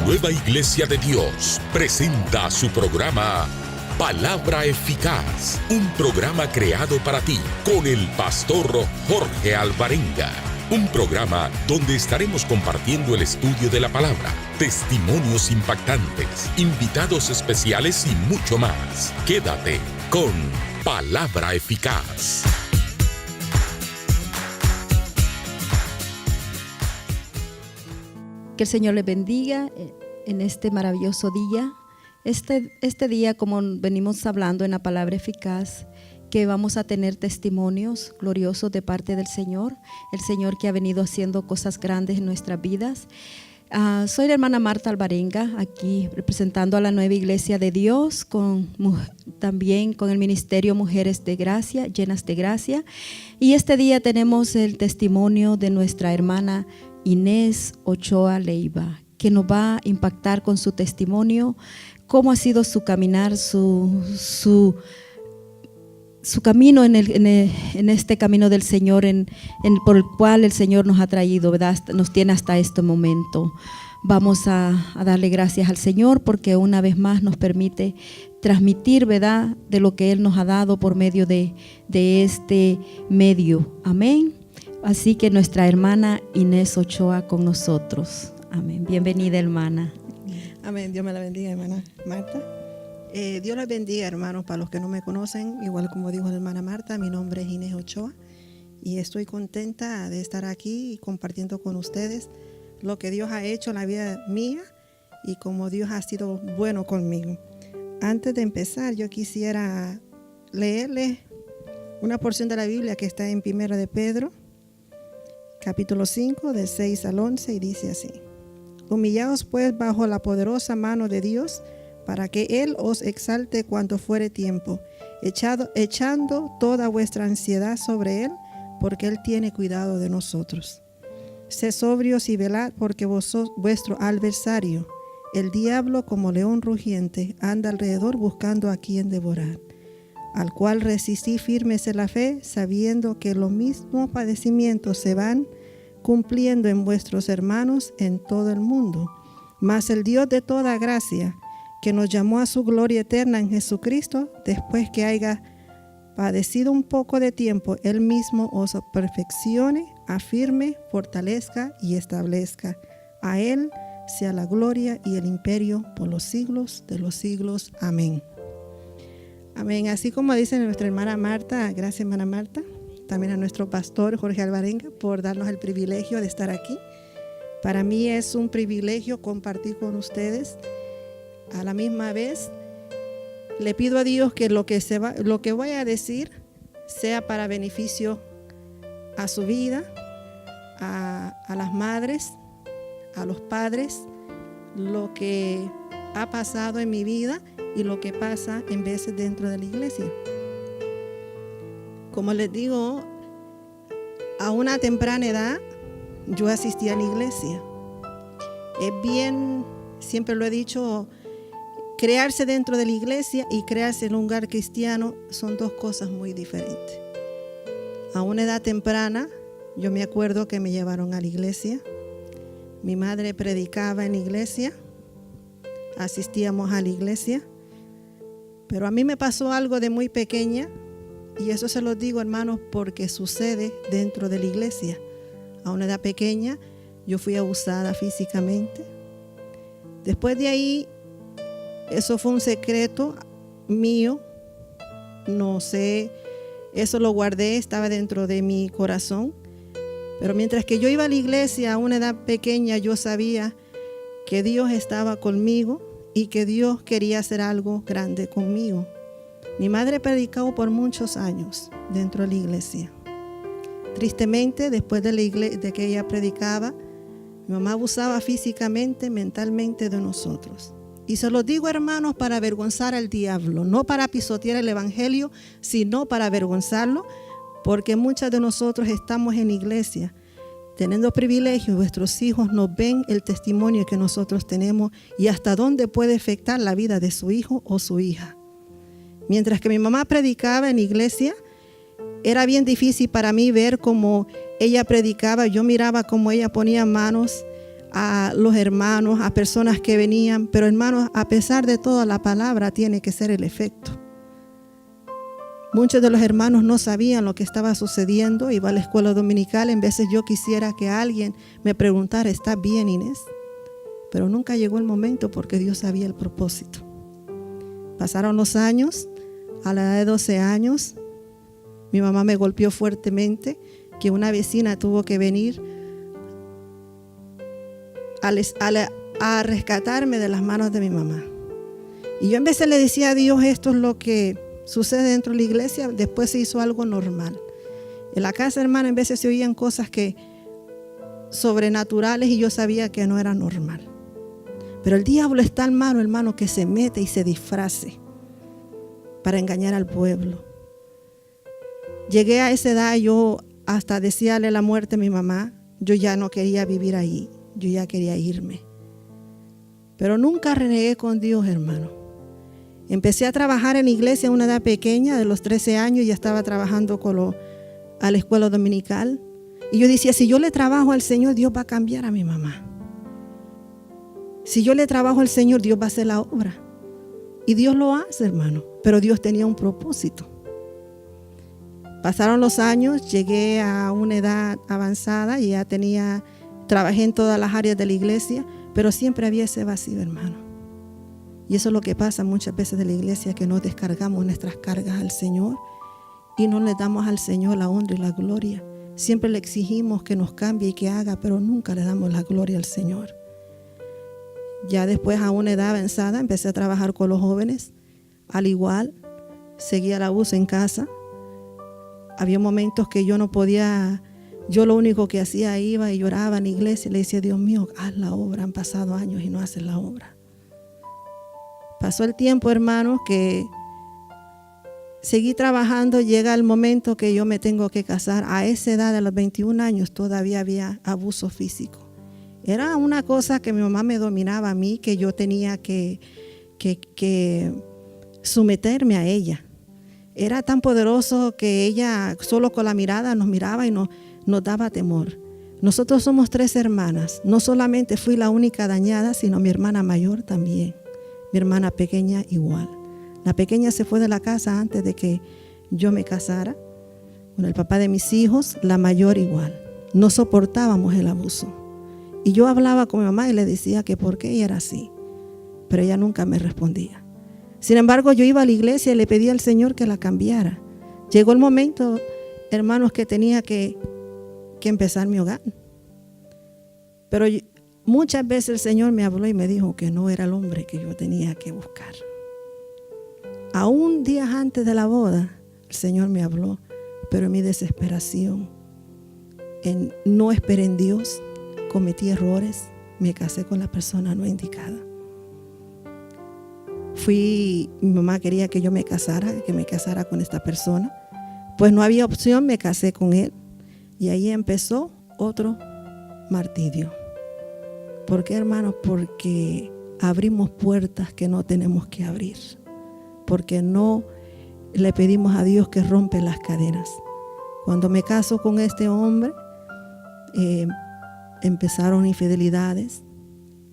Nueva Iglesia de Dios presenta su programa Palabra Eficaz, un programa creado para ti con el pastor Jorge Alvarenga. Un programa donde estaremos compartiendo el estudio de la palabra, testimonios impactantes, invitados especiales y mucho más. Quédate con Palabra Eficaz. Que el Señor les bendiga en este maravilloso día. Este día, como venimos hablando en la palabra eficaz, que vamos a tener testimonios gloriosos de parte del Señor, el Señor que ha venido haciendo cosas grandes en nuestras vidas. Soy la hermana Marta Alvarenga, aquí representando a la Nueva Iglesia de Dios, también con el Ministerio Mujeres de Gracia, Llenas de Gracia. Y este día tenemos el testimonio de nuestra hermana Inés Ochoa Leiva, que nos va a impactar con su testimonio, cómo ha sido su caminar, su camino en este camino del Señor, por el cual el Señor nos ha traído, ¿verdad? Nos tiene hasta este momento. Vamos a darle gracias al Señor porque una vez más nos permite transmitir, ¿verdad?, de lo que Él nos ha dado por medio de este medio. Amén. Así que nuestra hermana Inés Ochoa con nosotros. Amén. Bienvenida, hermana. Amén. Dios me la bendiga, hermana Marta. Dios la bendiga, hermanos. Para los que no me conocen, igual como dijo la hermana Marta, mi nombre es Inés Ochoa y estoy contenta de estar aquí compartiendo con ustedes lo que Dios ha hecho en la vida mía y cómo Dios ha sido bueno conmigo. Antes de empezar, yo quisiera leerles una porción de la Biblia que está en 1 de Pedro, capítulo 5, del 6 al 11, y dice así: Humillaos pues bajo la poderosa mano de Dios, para que Él os exalte cuando fuere tiempo, echando toda vuestra ansiedad sobre Él, porque Él tiene cuidado de nosotros. Sed sobrios y velad, porque vuestro adversario, el diablo, como león rugiente, anda alrededor buscando a quien devorar, al cual resistí firmes en la fe, sabiendo que los mismos padecimientos se van cumpliendo en vuestros hermanos en todo el mundo. Mas el Dios de toda gracia, que nos llamó a su gloria eterna en Jesucristo, después que haya padecido un poco de tiempo, Él mismo os perfeccione, afirme, fortalezca y establezca. A Él sea la gloria y el imperio por los siglos de los siglos. Amén. Amén. Así como dice nuestra hermana Marta, gracias hermana Marta, también a nuestro pastor Jorge Alvarenga por darnos el privilegio de estar aquí. Para mí es un privilegio compartir con ustedes. A la misma vez, le pido a Dios que lo que voy a decir sea para beneficio a su vida, a las madres, a los padres, lo que ha pasado en mi vida y lo que pasa en veces dentro de la iglesia. Como les digo, a una temprana edad yo asistí a la iglesia. Es bien, siempre lo he dicho, crearse dentro de la iglesia y crearse en un hogar cristiano son dos cosas muy diferentes. A una edad temprana, yo me acuerdo que me llevaron a la iglesia. Mi madre predicaba en la iglesia, asistíamos a la iglesia, pero a mí me pasó algo de muy pequeña, y eso se lo digo, hermanos, porque sucede dentro de la iglesia. A una edad pequeña, yo fui abusada físicamente. Después de ahí, eso fue un secreto mío, no sé, eso lo guardé, estaba dentro de mi corazón. Pero mientras que yo iba a la iglesia a una edad pequeña, yo sabía que Dios estaba conmigo y que Dios quería hacer algo grande conmigo. Mi madre predicó por muchos años dentro de la iglesia. Tristemente, después de que ella predicaba, mi mamá abusaba físicamente, mentalmente de nosotros. Y se lo digo, hermanos, para avergonzar al diablo, no para pisotear el evangelio, sino para avergonzarlo, porque muchas de nosotros estamos en la iglesia teniendo privilegios. Nuestros hijos nos ven el testimonio que nosotros tenemos y hasta dónde puede afectar la vida de su hijo o su hija. Mientras que mi mamá predicaba en la iglesia, era bien difícil para mí ver cómo ella predicaba. Yo miraba cómo ella ponía manos a los hermanos, a personas que venían, pero hermanos, a pesar de todo, la palabra tiene que ser el efecto. Muchos de los hermanos no sabían lo que estaba sucediendo. Iba a la escuela dominical, en veces yo quisiera que alguien me preguntara, ¿está bien, Inés? Pero nunca llegó el momento porque Dios sabía el propósito. Pasaron los años, a la edad de 12 años, mi mamá me golpeó fuertemente, que una vecina tuvo que venir a rescatarme de las manos de mi mamá. Y yo en veces le decía a Dios, esto es lo que sucede dentro de la iglesia. Después se hizo algo normal. En la casa, hermana, en veces se oían cosas que sobrenaturales y yo sabía que no era normal. Pero el diablo es tan malo, hermano, que se mete y se disfrace para engañar al pueblo. Llegué a esa edad, yo hasta desearle la muerte a mi mamá. Yo ya no quería vivir ahí, yo ya quería irme. Pero nunca renegué con Dios, hermano. Empecé a trabajar en la iglesia a una edad pequeña, de los 13 años, ya estaba trabajando a la escuela dominical. Y yo decía, si yo le trabajo al Señor, Dios va a cambiar a mi mamá. Si yo le trabajo al Señor, Dios va a hacer la obra. Y Dios lo hace, hermano. Pero Dios tenía un propósito. Pasaron los años, llegué a una edad avanzada y ya trabajé en todas las áreas de la iglesia, pero siempre había ese vacío, hermano. Y eso es lo que pasa muchas veces de la iglesia, que no descargamos nuestras cargas al Señor y no le damos al Señor la honra y la gloria. Siempre le exigimos que nos cambie y que haga, pero nunca le damos la gloria al Señor. Ya después, a una edad avanzada, empecé a trabajar con los jóvenes. Al igual, seguía el abuso en casa. Había momentos que yo no podía, yo lo único que hacía, iba y lloraba en la iglesia y le decía, Dios mío, haz la obra. Han pasado años y no haces la obra. Pasó el tiempo, hermanos, que seguí trabajando. Llega el momento que yo me tengo que casar. A esa edad de los 21 años todavía había abuso físico. Era una cosa que mi mamá me dominaba a mí, que yo tenía que someterme a ella. Era tan poderoso que ella solo con la mirada nos miraba y nos daba temor. Nosotros somos 3 hermanas. No solamente fui la única dañada, sino mi hermana mayor también. Mi hermana pequeña igual. La pequeña se fue de la casa antes de que yo me casara con el papá de mis hijos, la mayor igual. No soportábamos el abuso. Y yo hablaba con mi mamá y le decía que por qué ella era así. Pero ella nunca me respondía. Sin embargo, yo iba a la iglesia y le pedía al Señor que la cambiara. Llegó el momento, hermanos, que tenía que empezar mi hogar. Pero muchas veces el Señor me habló y me dijo que no era el hombre que yo tenía que buscar. Aún días antes de la boda, el Señor me habló, pero en mi desesperación, no esperé en Dios, cometí errores, me casé con la persona no indicada. Mi mamá quería que yo me casara con esta persona. Pues no había opción, me casé con él. Y ahí empezó otro martirio. ¿Por qué, hermano? Porque abrimos puertas que no tenemos que abrir. Porque no le pedimos a Dios que rompe las cadenas. Cuando me caso con este hombre, empezaron infidelidades.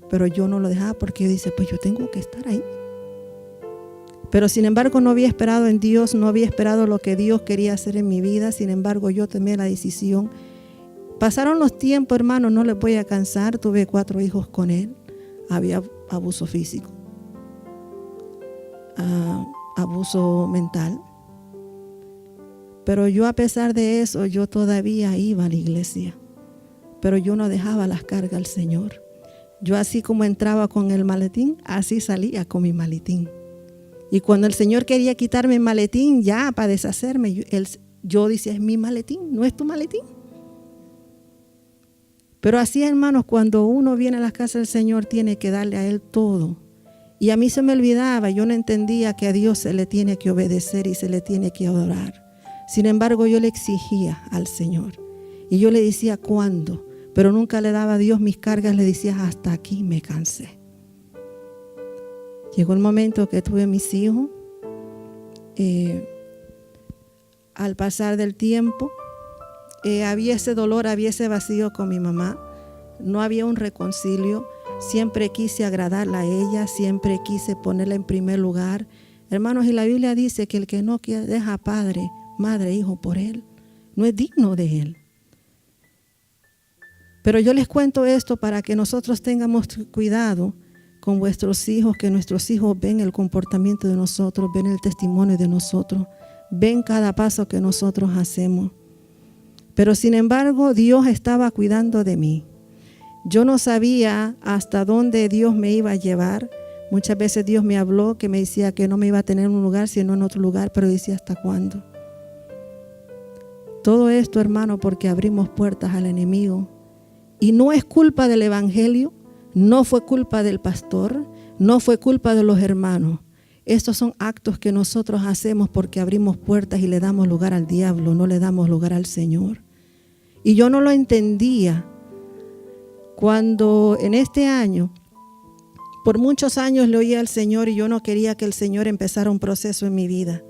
Pero yo no lo dejaba porque yo decía, pues yo tengo que estar ahí. Pero sin embargo no había esperado en Dios, no había esperado lo que Dios quería hacer en mi vida. Sin embargo yo tomé la decisión. Pasaron los tiempos, hermano, no les voy a cansar. Tuve 4 hijos con él. Había abuso físico, abuso mental. Pero yo, a pesar de eso, yo todavía iba a la iglesia. Pero yo no dejaba las cargas al Señor. Yo, así como entraba con el maletín, así salía con mi maletín. Y cuando el Señor quería quitarme el maletín ya para deshacerme, yo decía, es mi maletín, no es tu maletín. Pero así, hermanos, cuando uno viene a la casa del Señor, tiene que darle a Él todo. Y a mí se me olvidaba, yo no entendía que a Dios se le tiene que obedecer y se le tiene que adorar. Sin embargo, yo le exigía al Señor. Y yo le decía, ¿cuándo? Pero nunca le daba a Dios mis cargas, le decía, hasta aquí me cansé. Llegó el momento que tuve mis hijos. Al pasar del tiempo, había ese dolor, había ese vacío con mi mamá. no había un reconcilio. Siempre quise agradarla a ella, siempre quise ponerla en primer lugar. Hermanos, y la Biblia dice que el que no deja padre, madre, hijo por él, no es digno de él. Pero yo les cuento esto para que nosotros tengamos cuidado con vuestros hijos, que nuestros hijos ven el comportamiento de nosotros, ven el testimonio de nosotros, ven cada paso que nosotros hacemos. Pero sin embargo, Dios estaba cuidando de mí. Yo no sabía hasta dónde Dios me iba a llevar. Muchas veces Dios me habló que me decía que no me iba a tener en un lugar, sino en otro lugar, pero decía ¿hasta cuándo? Todo esto, hermano, porque abrimos puertas al enemigo. Y no es culpa del evangelio, no fue culpa del pastor, no fue culpa de los hermanos. Estos son actos que nosotros hacemos porque abrimos puertas y le damos lugar al diablo, no le damos lugar al Señor. Y yo no lo entendía cuando en este año, por muchos años le oía al Señor y yo no quería que el Señor empezara un proceso en mi vida.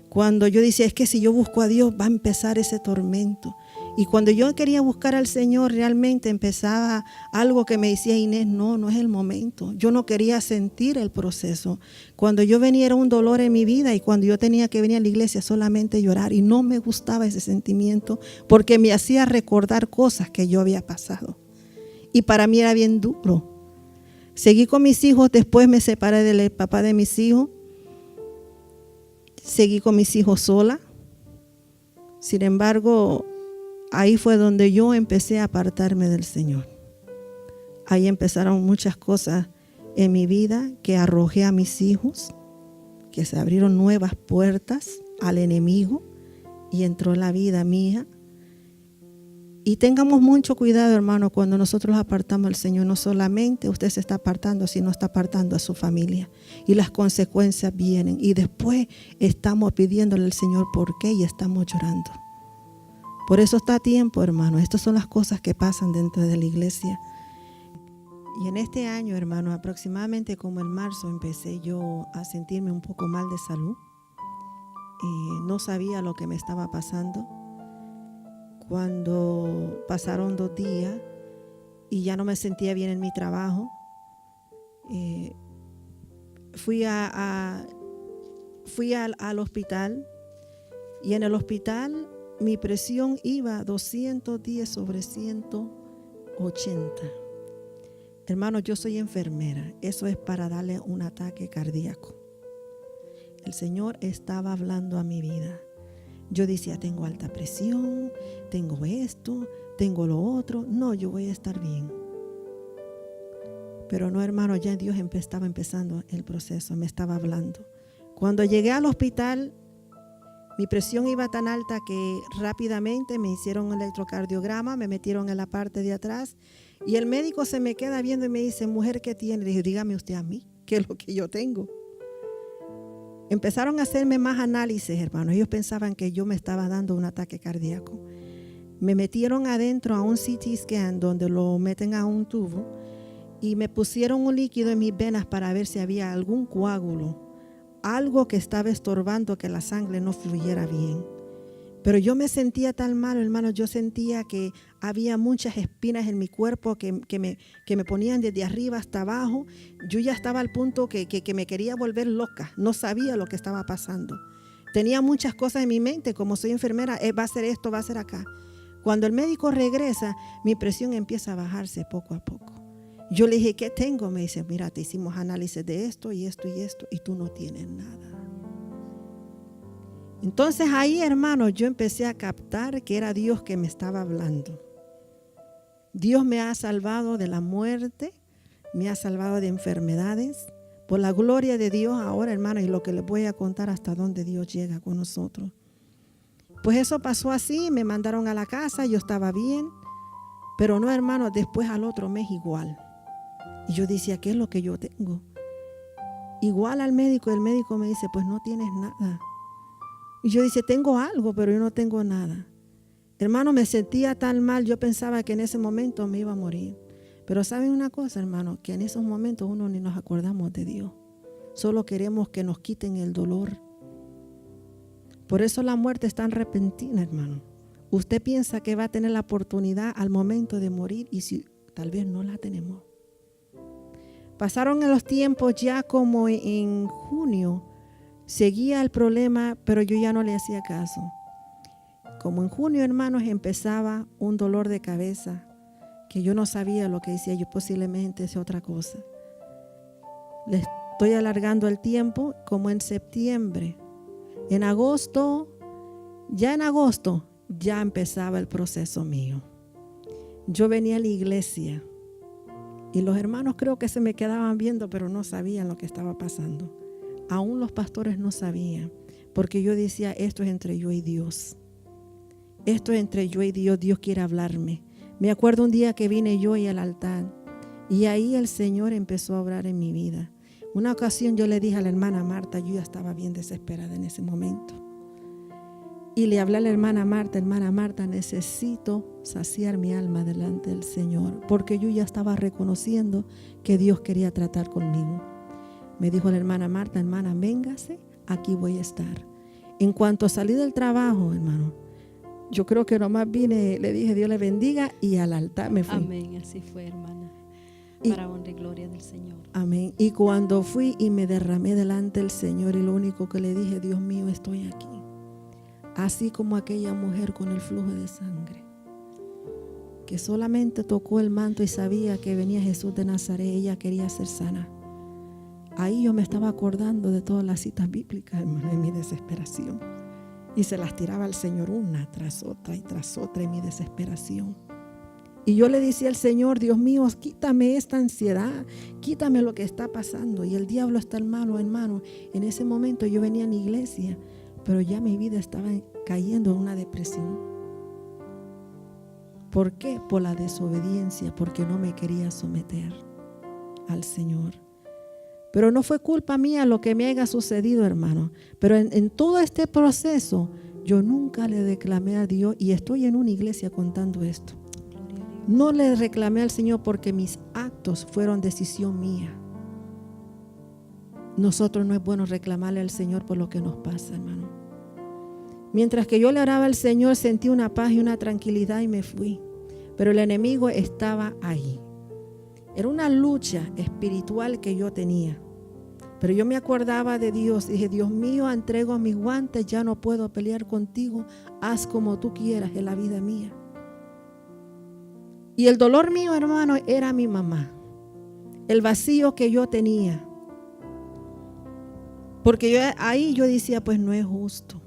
Cuando yo decía, es que si yo busco a Dios va a empezar ese tormento. Y cuando yo quería buscar al Señor, realmente empezaba algo que me decía Inés, no es el momento. Yo no quería sentir el proceso. Cuando yo venía era un dolor en mi vida y cuando yo tenía que venir a la iglesia solamente llorar. Y no me gustaba ese sentimiento porque me hacía recordar cosas que yo había pasado. Y para mí era bien duro. Seguí con mis hijos, después me separé del papá de mis hijos. Seguí con mis hijos sola. Sin embargo, ahí fue donde yo empecé a apartarme del Señor. Ahí empezaron muchas cosas en mi vida que arrojé a mis hijos, que se abrieron nuevas puertas al enemigo y entró en la vida mía. Y tengamos mucho cuidado, hermano, cuando nosotros apartamos al Señor. No solamente usted se está apartando, sino está apartando a su familia. Y las consecuencias vienen. Y después estamos pidiéndole al Señor por qué y estamos llorando. Por eso está a tiempo, hermano. Estas son las cosas que pasan dentro de la iglesia. Y en este año, hermano, aproximadamente como en marzo, empecé yo a sentirme un poco mal de salud. No sabía lo que me estaba pasando. Cuando pasaron 2 días y ya no me sentía bien en mi trabajo, fui al hospital y en el hospital mi presión iba a 210/180. Hermano, yo soy enfermera. Eso es para darle un ataque cardíaco. El Señor estaba hablando a mi vida. Yo decía, tengo alta presión, tengo esto, tengo lo otro. No, yo voy a estar bien. Pero no, hermano, ya Dios estaba empezando el proceso, me estaba hablando. Cuando llegué al hospital, mi presión iba tan alta que rápidamente me hicieron un electrocardiograma, me metieron en la parte de atrás y el médico se me queda viendo y me dice, mujer, ¿qué tiene? Le dije, dígame usted a mí, ¿qué es lo que yo tengo? Empezaron a hacerme más análisis, hermanos. Ellos pensaban que yo me estaba dando un ataque cardíaco. Me metieron adentro a un CT scan donde lo meten a un tubo y me pusieron un líquido en mis venas para ver si había algún coágulo, algo que estaba estorbando que la sangre no fluyera bien. Pero yo me sentía tan mal, hermano. Yo sentía que había muchas espinas en mi cuerpo que me ponían desde arriba hasta abajo. Yo ya estaba al punto que me quería volver loca. No sabía lo que estaba pasando. Tenía muchas cosas en mi mente, como soy enfermera, va a ser esto, va a ser acá. Cuando el médico regresa, mi presión empieza a bajarse poco a poco. Yo le dije, ¿qué tengo? Me dice, mira, te hicimos análisis de esto y esto y esto y tú no tienes nada. Entonces ahí, hermano, yo empecé a captar que era Dios que me estaba hablando. Dios me ha salvado de la muerte, me ha salvado de enfermedades. Por la gloria de Dios ahora, hermano, y lo que les voy a contar hasta dónde Dios llega con nosotros. Pues eso pasó así, me mandaron a la casa, yo estaba bien, pero no, hermano, después al otro mes igual. Y yo decía, ¿qué es lo que yo tengo? Igual al médico, el médico me dice, pues no tienes nada. Y yo decía, tengo algo, pero yo no tengo nada. Hermano, me sentía tan mal, yo pensaba que en ese momento me iba a morir. Pero ¿saben una cosa, hermano? Que en esos momentos uno ni nos acordamos de Dios. Solo queremos que nos quiten el dolor. Por eso la muerte es tan repentina, hermano. Usted piensa que va a tener la oportunidad al momento de morir y si tal vez no la tenemos. Pasaron los tiempos, ya como en junio, seguía el problema, pero yo ya no le hacía caso. Como en junio, hermanos, empezaba un dolor de cabeza, que yo no sabía lo que decía, yo posiblemente es otra cosa. Le estoy alargando el tiempo, como en septiembre. En agosto ya empezaba el proceso mío. Yo venía a la iglesia y los hermanos creo que se me quedaban viendo, pero no sabían lo que estaba pasando. Aún los pastores no sabían, porque yo decía, esto es entre yo y Dios. Esto es entre yo y Dios, Dios quiere hablarme. Me acuerdo un día que vine yo y al altar y ahí el Señor empezó a obrar en mi vida. Una ocasión yo le dije a la hermana Marta, yo ya estaba bien desesperada en ese momento. Y le hablé a la hermana Marta, necesito saciar mi alma delante del Señor, porque yo ya estaba reconociendo que Dios quería tratar conmigo. Me dijo la hermana Marta, hermana, véngase, aquí voy a estar. En cuanto salí del trabajo, hermano, yo creo que nomás vine, le dije, Dios le bendiga, y al altar me fui. Amén, así fue, hermana. Para honra y gloria del Señor. Amén. Y cuando fui y me derramé delante del Señor, y lo único que le dije, Dios mío, estoy aquí. Así como aquella mujer con el flujo de sangre, que solamente tocó el manto y sabía que venía Jesús de Nazaret, ella quería ser sana. Ahí yo me estaba acordando de todas las citas bíblicas, hermano, en mi desesperación. Y se las tiraba al Señor una tras otra y tras otra en mi desesperación. Y yo le decía al Señor, Dios mío, quítame esta ansiedad, quítame lo que está pasando. Y el diablo está hermano. En ese momento yo venía a la iglesia, pero ya mi vida estaba cayendo en una depresión. ¿Por qué? Por la desobediencia, porque no me quería someter al Señor. Pero no fue culpa mía lo que me haya sucedido, hermano. Pero en todo este proceso, yo nunca le reclamé a Dios, y estoy en una iglesia contando esto. No le reclamé al Señor porque mis actos fueron decisión mía. Nosotros no es bueno reclamarle al Señor por lo que nos pasa, hermano. Mientras que yo le oraba al Señor, sentí una paz y una tranquilidad y me fui. Pero el enemigo estaba ahí. Era una lucha espiritual que yo tenía. Pero yo me acordaba de Dios. Dije, Dios mío, entrego mis guantes, ya no puedo pelear contigo. Haz como tú quieras en la vida mía. Y el dolor mío, hermano, era mi mamá. El vacío que yo tenía. Porque ahí yo decía, pues no es justo.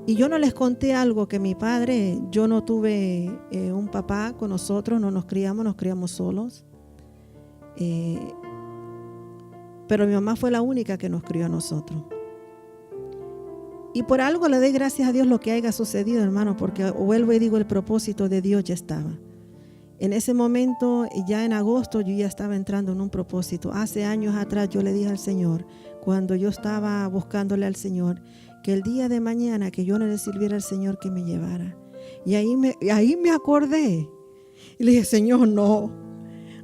Y yo no les conté algo, que mi padre, yo no tuve un papá con nosotros, no nos criamos solos. Pero mi mamá fue la única que nos crió a nosotros. Y por algo le doy gracias a Dios lo que haya sucedido, hermano, porque vuelvo y digo, el propósito de Dios ya estaba. En ese momento, ya en agosto, yo ya estaba entrando en un propósito. Hace años atrás yo le dije al Señor, cuando yo estaba buscándole al Señor, que el día de mañana que yo no le sirviera al Señor, que me llevara. Y ahí me acordé. Y le dije, Señor, no,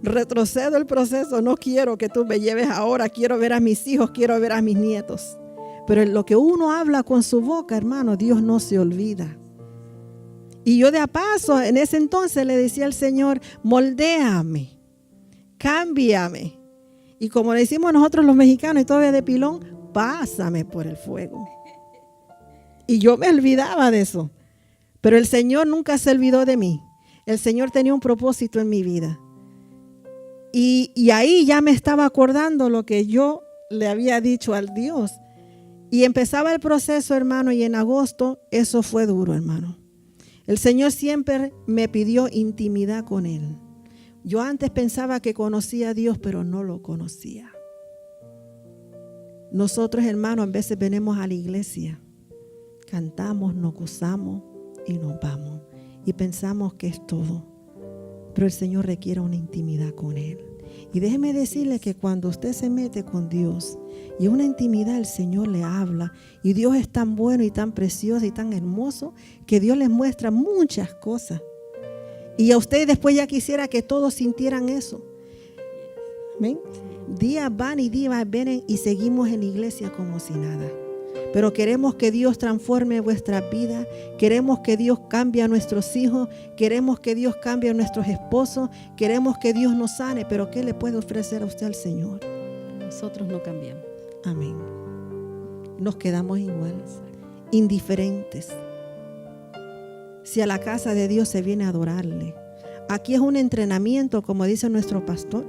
retrocedo el proceso, no quiero que tú me lleves ahora, quiero ver a mis hijos, quiero ver a mis nietos. Pero lo que uno habla con su boca, hermano, Dios no se olvida. Y yo de a paso, en ese entonces le decía al Señor, moldéame, cámbiame. Y como le decimos nosotros los mexicanos y todavía de pilón, pásame por el fuego. Y yo me olvidaba de eso. Pero el Señor nunca se olvidó de mí. El Señor tenía un propósito en mi vida. Y ahí ya me estaba acordando lo que yo le había dicho al Dios. Y empezaba el proceso, hermano, y en agosto eso fue duro, hermano. El Señor siempre me pidió intimidad con Él. Yo antes pensaba que conocía a Dios, pero no lo conocía. Nosotros, hermanos, a veces venimos a la iglesia, cantamos, nos gozamos y nos vamos. Y pensamos que es todo. Pero el Señor requiere una intimidad con Él. Y déjeme decirle que cuando usted se mete con Dios y en una intimidad, el Señor le habla, y Dios es tan bueno y tan precioso y tan hermoso que Dios les muestra muchas cosas. Y a ustedes después ya quisiera que todos sintieran eso. ¿Ven? Días van y días vienen y seguimos en la iglesia como si nada. pero queremos que Dios transforme vuestra vida, queremos que Dios cambie a nuestros hijos, queremos que Dios cambie a nuestros esposos, queremos que Dios nos sane, pero ¿qué le puede ofrecer a usted al Señor? Nosotros no cambiamos. Amén. Nos quedamos iguales, indiferentes. Si a la casa de Dios se viene a adorarle, aquí es un entrenamiento, como dice nuestro pastor.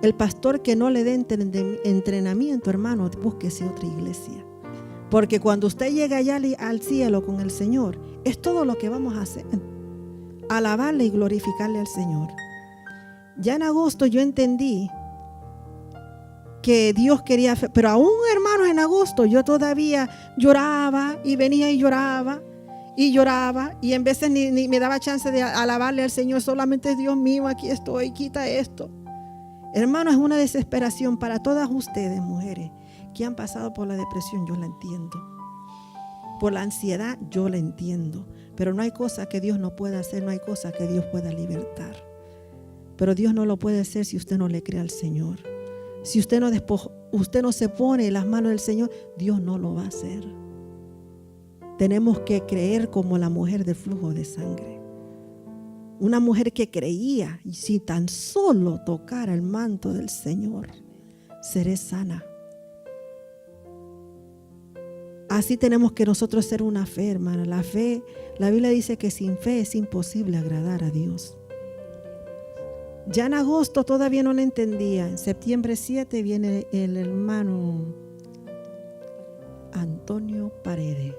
El pastor que no le dé entrenamiento, hermano, búsquese otra iglesia. Porque cuando usted llega allá al cielo con el Señor, es todo lo que vamos a hacer. Alabarle y glorificarle al Señor. Ya en agosto yo entendí que Dios quería, pero aún, hermanos, en agosto yo todavía lloraba y venía y lloraba. Y en veces ni me daba chance de alabarle al Señor. Solamente Dios mío, aquí estoy, quita esto. Hermano, es una desesperación para todas ustedes, mujeres, que han pasado por la depresión. Yo la entiendo. Por la ansiedad, yo la entiendo. Pero no hay cosa que Dios no pueda hacer, no hay cosa que Dios pueda libertar. Pero Dios no lo puede hacer si usted no le cree al Señor. Si usted no se pone en las manos del Señor, Dios no lo va a hacer. Tenemos que creer como la mujer del flujo de sangre. Una mujer que creía, y si tan solo tocara el manto del Señor, seré sana. Así tenemos que nosotros ser una fe, hermana. La fe, la Biblia dice que sin fe es imposible agradar a Dios. Ya en agosto todavía no lo entendía. En septiembre 7 viene el hermano Antonio Paredes.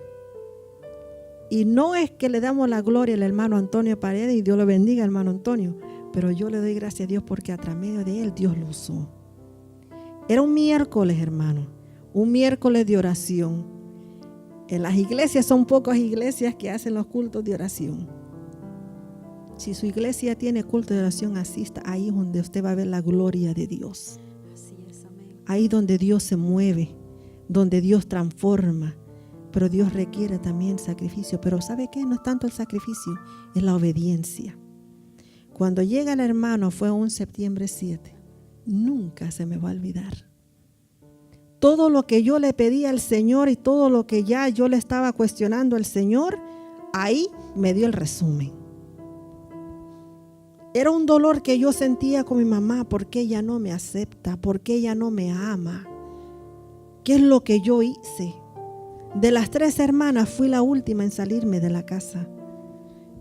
Y no es que le damos la gloria al hermano Antonio Paredes, y Dios lo bendiga, hermano Antonio, pero yo le doy gracias a Dios porque a través de él Dios lo usó. Era un miércoles, hermano, un miércoles de oración. En las iglesias son pocas iglesias que hacen los cultos de oración. Si su iglesia tiene culto de oración, asista. Ahí es donde usted va a ver la gloria de Dios. Así es, amén. Ahí donde Dios se mueve, donde Dios transforma. Pero Dios requiere también sacrificio. Pero ¿sabe qué? No es tanto el sacrificio, es la obediencia. Cuando llega el hermano, fue un septiembre 7. Nunca se me va a olvidar. Todo lo que yo le pedí al Señor y todo lo que ya yo le estaba cuestionando al Señor, ahí me dio el resumen. Era un dolor que yo sentía con mi mamá. ¿Por qué ella no me acepta? ¿Por qué ella no me ama? ¿Qué es lo que yo hice? De las 3 hermanas fui la última en salirme de la casa.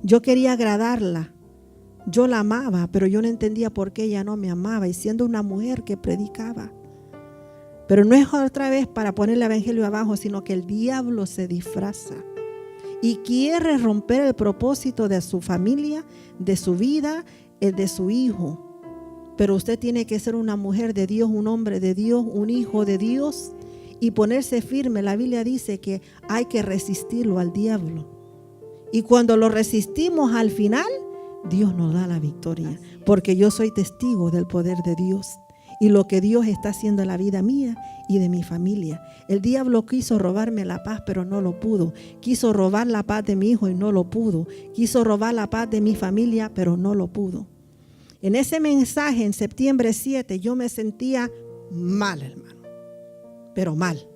Yo quería agradarla. Yo la amaba, pero yo no entendía por qué ella no me amaba. Y siendo una mujer que predicaba. Pero no es otra vez para poner el evangelio abajo, sino que el diablo se disfraza. Y quiere romper el propósito de su familia, de su vida, el de su hijo. Pero usted tiene que ser una mujer de Dios, un hombre de Dios, un hijo de Dios. Y ponerse firme. La Biblia dice que hay que resistirlo al diablo. Y cuando lo resistimos al final, Dios nos da la victoria. Porque yo soy testigo del poder de Dios. Y lo que Dios está haciendo en la vida mía y de mi familia. El diablo quiso robarme la paz, pero no lo pudo. Quiso robar la paz de mi hijo y no lo pudo. Quiso robar la paz de mi familia, pero no lo pudo. En ese mensaje, en septiembre 7, yo me sentía mal, hermano. Pero mal.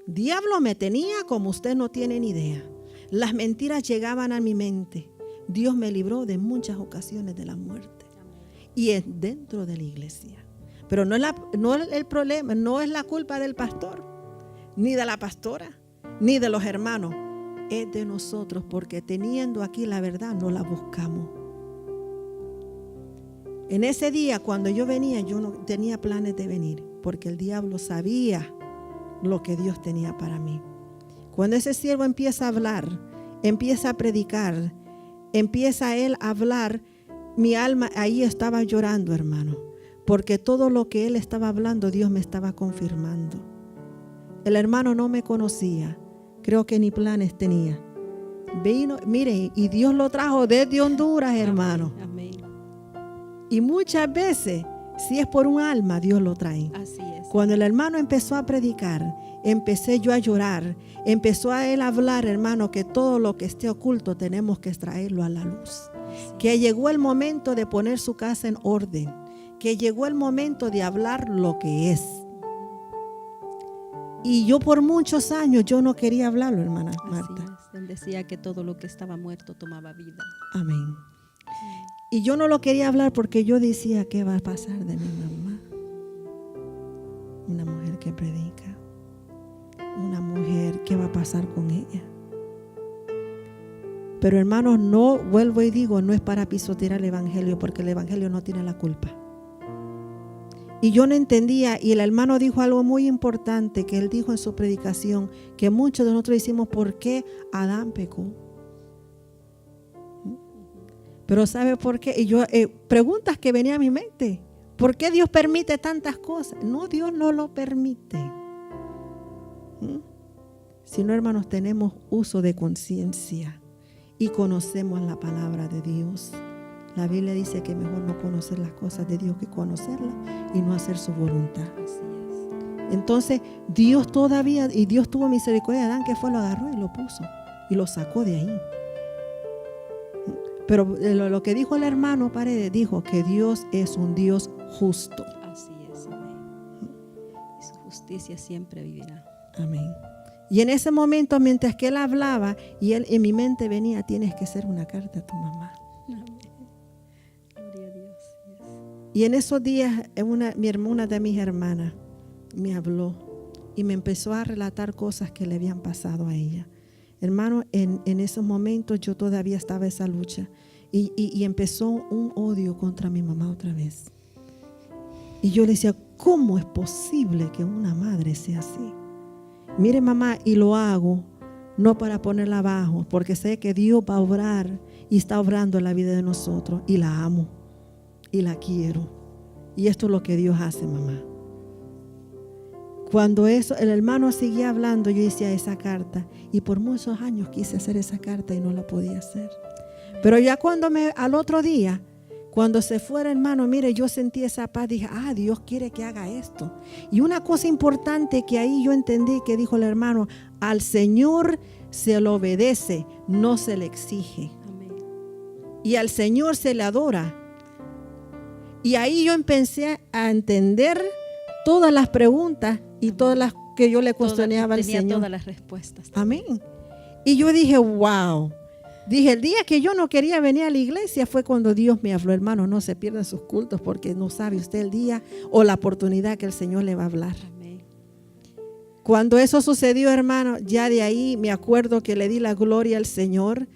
Diablo me tenía como usted no tiene ni idea. Las mentiras llegaban a mi mente. Dios me libró de muchas ocasiones de la muerte. Y es dentro de la iglesia. Pero no es el problema, no es la culpa del pastor, ni de la pastora, ni de los hermanos. Es de nosotros, porque teniendo aquí la verdad no la buscamos. En ese día cuando yo venía, yo no tenía planes de venir, porque el diablo sabía lo que Dios tenía para mí. Cuando ese siervo empieza a hablar, empieza a predicar, empieza él a hablar, mi alma ahí estaba llorando, hermano, porque todo lo que él estaba hablando, Dios me estaba confirmando. El hermano no me conocía, creo que ni planes tenía. Vino, mire, y Dios lo trajo desde Honduras, hermano. Amén. Y muchas veces, si es por un alma, Dios lo trae. Así es. Cuando el hermano empezó a predicar, empecé yo a llorar. Empezó a él a hablar, hermano, que todo lo que esté oculto tenemos que traerlo a la luz. Sí. Que llegó el momento de poner su casa en orden. Que llegó el momento de hablar lo que es. Y yo por muchos años yo no quería hablarlo, hermana Marta. Así es. Él decía que todo lo que estaba muerto tomaba vida. Amén. Y yo no lo quería hablar porque yo decía, ¿qué va a pasar de mi mamá? Una mujer que predica. Una mujer, ¿qué va a pasar con ella? Pero hermanos, no, vuelvo y digo, no es para pisotear el evangelio, porque el evangelio no tiene la culpa. Y yo no entendía, y el hermano dijo algo muy importante, que él dijo en su predicación, que muchos de nosotros decimos, ¿por qué Adán pecó? Pero ¿sabe por qué? Y yo, preguntas que venían a mi mente, ¿por qué Dios permite tantas cosas? No, Dios no lo permite. Si no, hermanos, tenemos uso de conciencia y conocemos la palabra de Dios. La Biblia dice que mejor no conocer las cosas de Dios que conocerlas y no hacer su voluntad. Así es. Entonces, Dios todavía, y Dios tuvo misericordia de Adán, que fue, lo agarró y lo puso y lo sacó de ahí. Pero lo que dijo el hermano Paredes, dijo que Dios es un Dios justo. Así es, amén. Y su justicia siempre vivirá. Amén. Y en ese momento, mientras que él hablaba, y él en mi mente venía, tienes que hacer una carta a tu mamá. Amén. Gloria a Dios. Yes. Y en esos días, una de mis hermanas me habló y me empezó a relatar cosas que le habían pasado a ella. Hermano, en esos momentos yo todavía estaba en esa lucha y empezó un odio contra mi mamá otra vez. Y yo le decía, ¿cómo es posible que una madre sea así? Mire, mamá, y lo hago no para ponerla abajo, porque sé que Dios va a obrar y está obrando en la vida de nosotros, y la amo y la quiero. Y esto es lo que Dios hace, mamá. Cuando el hermano seguía hablando, yo decía esa carta, y por muchos años quise hacer esa carta y no la podía hacer. Pero ya al otro día, cuando se fuera, hermano, mire, yo sentí esa paz, dije, Dios quiere que haga esto. Y una cosa importante que ahí yo entendí que dijo el hermano, al Señor se le obedece, no se le exige. Amén. Y al Señor se le adora. Y ahí yo empecé a entender todas las preguntas y todas las que yo le cuestionaba al Señor. Tenía todas las respuestas. Amén. Y yo dije, wow. Dije, el día que yo no quería venir a la iglesia fue cuando Dios me habló, hermano, no se pierdan sus cultos porque no sabe usted el día o la oportunidad que el Señor le va a hablar. Amén. Cuando eso sucedió, hermano, ya de ahí me acuerdo que le di la gloria al Señor.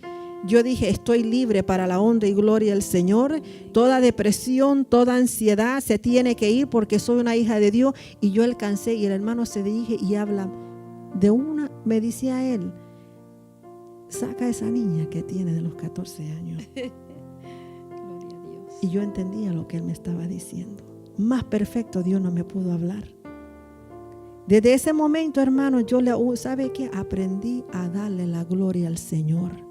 Yo dije, estoy libre para la honra y gloria del Señor. Toda depresión, toda ansiedad se tiene que ir porque soy una hija de Dios. Y yo alcancé, y el hermano se dirige y habla de me decía él, saca a esa niña que tiene de los 14 años. Gloria a Dios. Y yo entendía lo que él me estaba diciendo. Más perfecto Dios no me pudo hablar. Desde ese momento, hermano, ¿sabe qué? Aprendí a darle la gloria al Señor.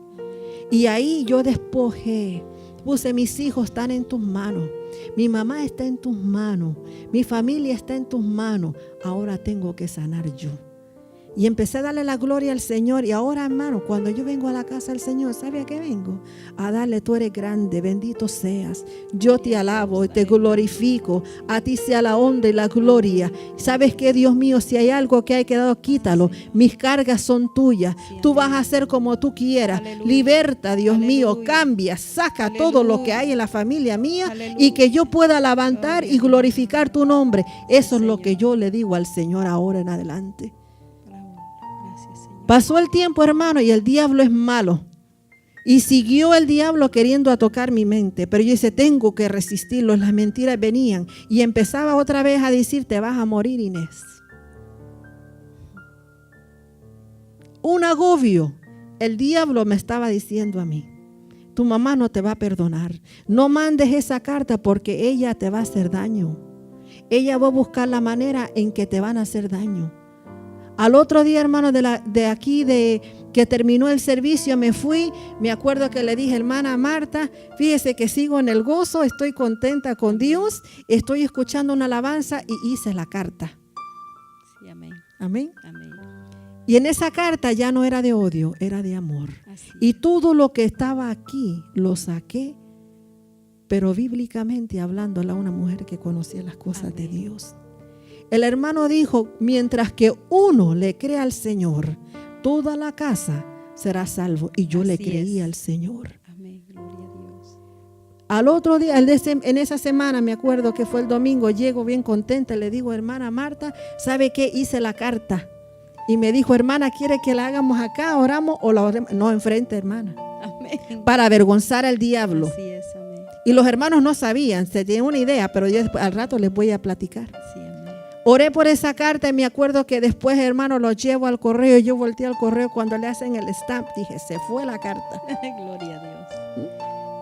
Y ahí yo despojé, puse, mis hijos están en tus manos, mi mamá está en tus manos, mi familia está en tus manos, ahora tengo que sanar yo. Y empecé a darle la gloria al Señor. Y ahora, hermano, cuando yo vengo a la casa del Señor, ¿sabe a qué vengo? A darle, tú eres grande, bendito seas. Yo te alabo y te glorifico. A ti sea la honra y la gloria. ¿Sabes qué, Dios mío? Si hay algo que hay quedado, quítalo. Mis cargas son tuyas. Tú vas a hacer como tú quieras. Liberta, Dios mío, cambia, saca todo lo que hay en la familia mía y que yo pueda levantar y glorificar tu nombre. Eso es lo que yo le digo al Señor ahora en adelante. Pasó el tiempo, hermano, y el diablo es malo. Y siguió el diablo queriendo tocar mi mente. Pero yo dije, tengo que resistirlo. Las mentiras venían. Y empezaba otra vez a decir, te vas a morir, Inés. Un agobio. El diablo me estaba diciendo a mí, tu mamá no te va a perdonar. No mandes esa carta porque ella te va a hacer daño. Ella va a buscar la manera en que te van a hacer daño. Al otro día, hermano, que terminó el servicio, me fui. Me acuerdo que le dije, hermana Marta, fíjese que sigo en el gozo, estoy contenta con Dios, estoy escuchando una alabanza y hice la carta. Sí, amén. Amén. Amén. Y en esa carta ya no era de odio, era de amor. Así. Y todo lo que estaba aquí lo saqué, pero bíblicamente hablándole a una mujer que conocía las cosas de Dios. El hermano dijo, mientras que uno le crea al Señor, toda la casa será salvo. Y yo le creí al Señor. Amén, gloria a Dios. Al otro día, en esa semana, me acuerdo que fue el domingo, llego bien contenta, le digo, hermana Marta, ¿sabe qué? Hice la carta. Y me dijo, hermana, ¿quiere que la hagamos acá, oramos o la oremos? No, enfrente, hermana. Amén. Para avergonzar al diablo. Así es, amén. Y los hermanos no sabían, se tenían una idea, pero yo al rato les voy a platicar. Sí, amén. Oré por esa carta y me acuerdo que después, hermano, lo llevo al correo. Yo volteé al correo cuando le hacen el stamp, dije, se fue la carta. Gloria a Dios.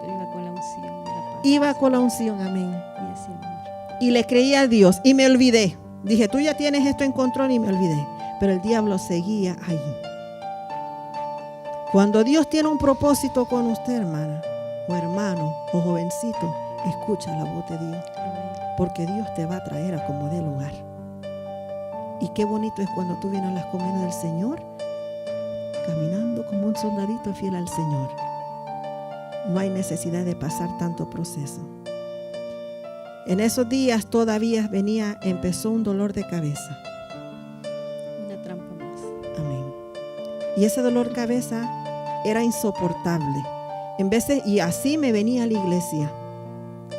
Pero iba con la unción de la paz. Iba con la unción, amén. Y ese amor. Y le creí a Dios y me olvidé. Dije, tú ya tienes esto en control y me olvidé. Pero el diablo seguía ahí. Cuando Dios tiene un propósito con usted, hermana, o hermano, o jovencito, escucha la voz de Dios. Porque Dios te va a traer a como dé lugar. Y qué bonito es cuando tú vienes a las comuniones del Señor, caminando como un soldadito fiel al Señor. No hay necesidad de pasar tanto proceso. En esos días todavía empezó un dolor de cabeza. Una trampa más. Amén. Y ese dolor de cabeza era insoportable. Y así me venía a la iglesia.